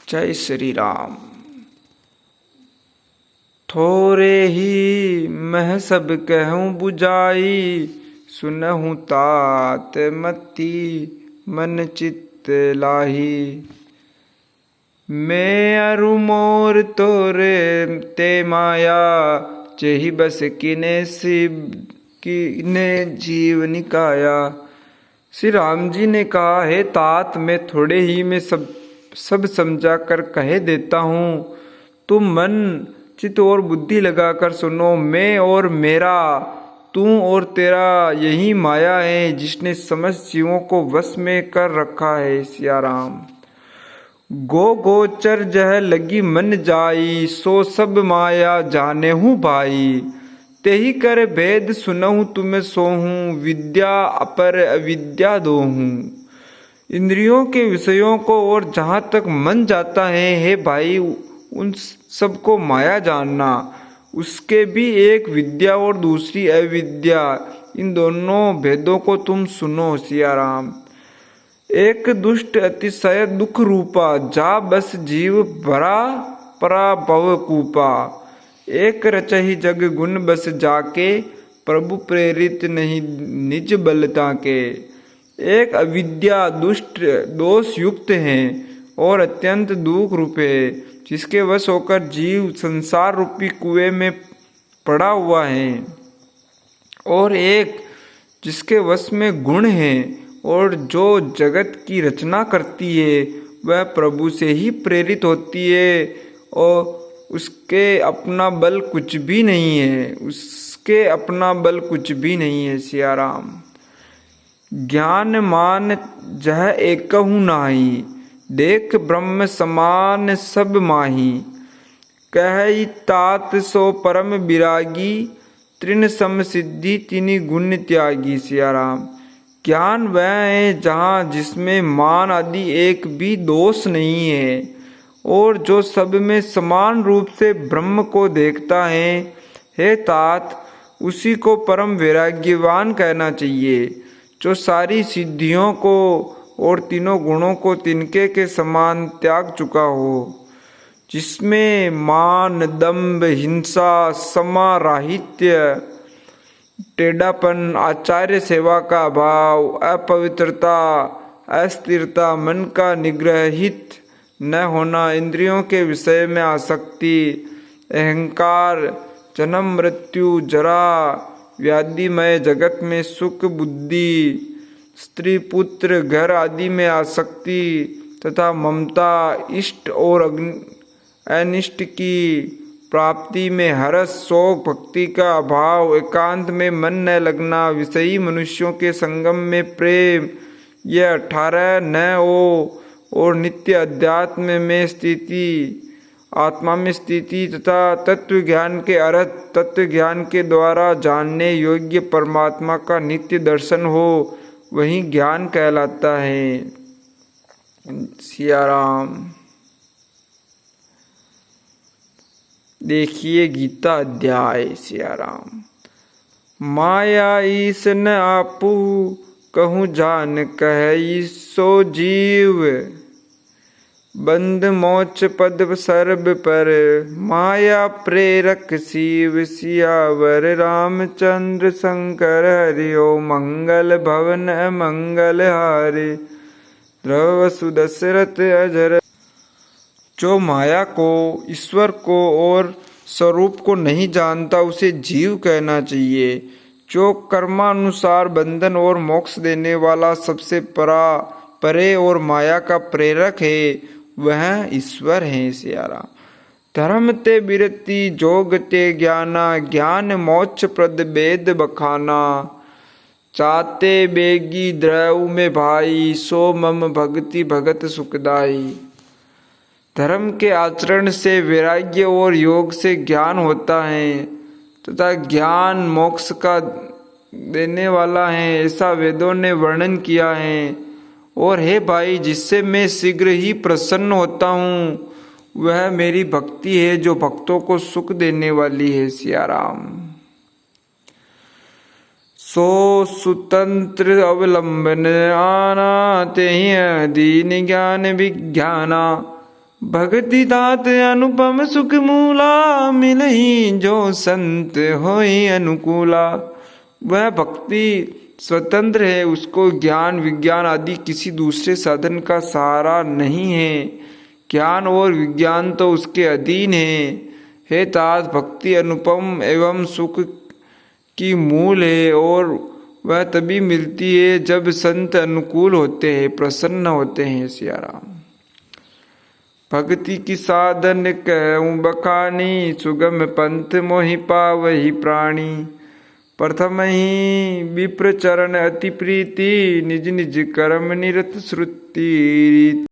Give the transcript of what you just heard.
जय श्री राम। थोरे ही मैं सब कहूँ बुझाई, सुनहु तात मति मन चित्त लाही। मैं अरु मोर तोरे ते माया, चेहि बस किने जीव निकाया। श्री राम जी ने कहा, हे तात, मैं थोड़े ही में सब समझा कर कह देता हूँ। तुम मन चित्त और बुद्धि लगाकर सुनो। मैं और मेरा, तू और तेरा यही माया है जिसने समस्त जीवों को वश में कर रखा है। सिया राम। गोचर जह लगी मन जाई, सो सब माया जाने हूँ भाई। तेहि कर भेद सुनहु तुम्हें सोहूँ, विद्या अपर अविद्या दोहूँ। इंद्रियों के विषयों को और जहाँ तक मन जाता है, हे भाई, उन सबको माया जानना। उसके भी एक विद्या और दूसरी अविद्या, इन दोनों भेदों को तुम सुनो। सिया राम। एक दुष्ट अतिशय दुख रूपा, जा बस जीव भरा परा भव कूपा। एक रचहि जग गुण बस जाके, प्रभु प्रेरित नहीं निज बलता के। एक अविद्या दुष्ट दोष युक्त है और अत्यंत दुख रूप है, जिसके वश होकर जीव संसार रूपी कुएं में पड़ा हुआ है। और एक जिसके वश में गुण है और जो जगत की रचना करती है, वह प्रभु से ही प्रेरित होती है और उसके अपना बल कुछ भी नहीं है। उसके अपना बल कुछ भी नहीं है। सिया राम। ज्ञान मान जह एकहु नाही, देख ब्रह्म समान सब माही। कहि तात सो परम विरागी, तृण सम सिद्धि तिनि गुण त्यागी। सिया राम। ज्ञान वह है जहाँ जिसमें मान आदि एक भी दोष नहीं है और जो सब में समान रूप से ब्रह्म को देखता है। हे तात, उसी को परम वैराग्यवान कहना चाहिए, जो सारी सिद्धियों को और तीनों गुणों को तिनके के समान त्याग चुका हो, जिसमें मान, दंभ, हिंसा, समाराहित्य, टेढ़ापन, आचार्य सेवा का अभाव, अपवित्रता, अस्थिरता, मन का निग्रहित न होना, इंद्रियों के विषय में आसक्ति, अहंकार, जन्म मृत्यु जरा व्याधिमय जगत में सुख बुद्धि, स्त्री पुत्र घर आदि में आसक्ति तथा ममता, इष्ट और अनिष्ट की प्राप्ति में हर्ष, शोक, भक्ति का अभाव, एकांत में मन न लगना, विषयी मनुष्यों के संगम में प्रेम, यह 18 न हो और नित्य अध्यात्म में स्थिति, आत्मा में स्थिति तथा तत्व ज्ञान के अर्थ, तत्व ज्ञान के द्वारा जानने योग्य परमात्मा का नित्य दर्शन हो, वही ज्ञान कहलाता है। सिया राम। देखिए गीता अध्याय। सिया राम। माया ईस न आपू, कहूँ जान कह सो जीव। बंद मोच पद सर्ब पर, माया प्रेरक शिव। सियावर रामचंद्र शंकर हरिओ, मंगल भवन मंगल हारे। द्रव सुदशरथ अजर। जो माया को, ईश्वर को और स्वरूप को नहीं जानता, उसे जीव कहना चाहिए। जो कर्मानुसार बंधन और मोक्ष देने वाला, सबसे परे और माया का प्रेरक है, वह ईश्वर है। सिया राम। धर्म ते बिरति, जोग ते ज्ञाना। ज्ञान मोक्ष प्रद वेद बखाना। चाते बेगी द्रव में भाई, सो मम भक्ति भगत सुखदाई। धर्म के आचरण से वैराग्य और योग से ज्ञान होता है तथा ज्ञान मोक्ष का देने वाला है, ऐसा वेदों ने वर्णन किया है। और हे भाई, जिससे मैं शीघ्र ही प्रसन्न होता हूँ, वह मेरी भक्ति है जो भक्तों को सुख देने वाली है। सिया राम। सो सुतंत्र अवलंबन आना, तेहि दीन ज्ञान विज्ञाना। भक्ति दात अनुपम सुख मूला, मिलहि जो संत होई अनुकूला। वह भक्ति स्वतंत्र है, उसको ज्ञान विज्ञान आदि किसी दूसरे साधन का सहारा नहीं है। ज्ञान और विज्ञान तो उसके अधीन है तात भक्ति अनुपम एवं सुख की मूल है, और वह तभी मिलती है जब संत अनुकूल होते हैं, प्रसन्न होते हैं। सियाराम। भक्ति की साधन कहूँ बखानी, सुगम पंथ मोहि पावहि प्राणी। प्रथम ही विप्र चरण अति प्रीति, निज निज कर्म निरत श्रुति।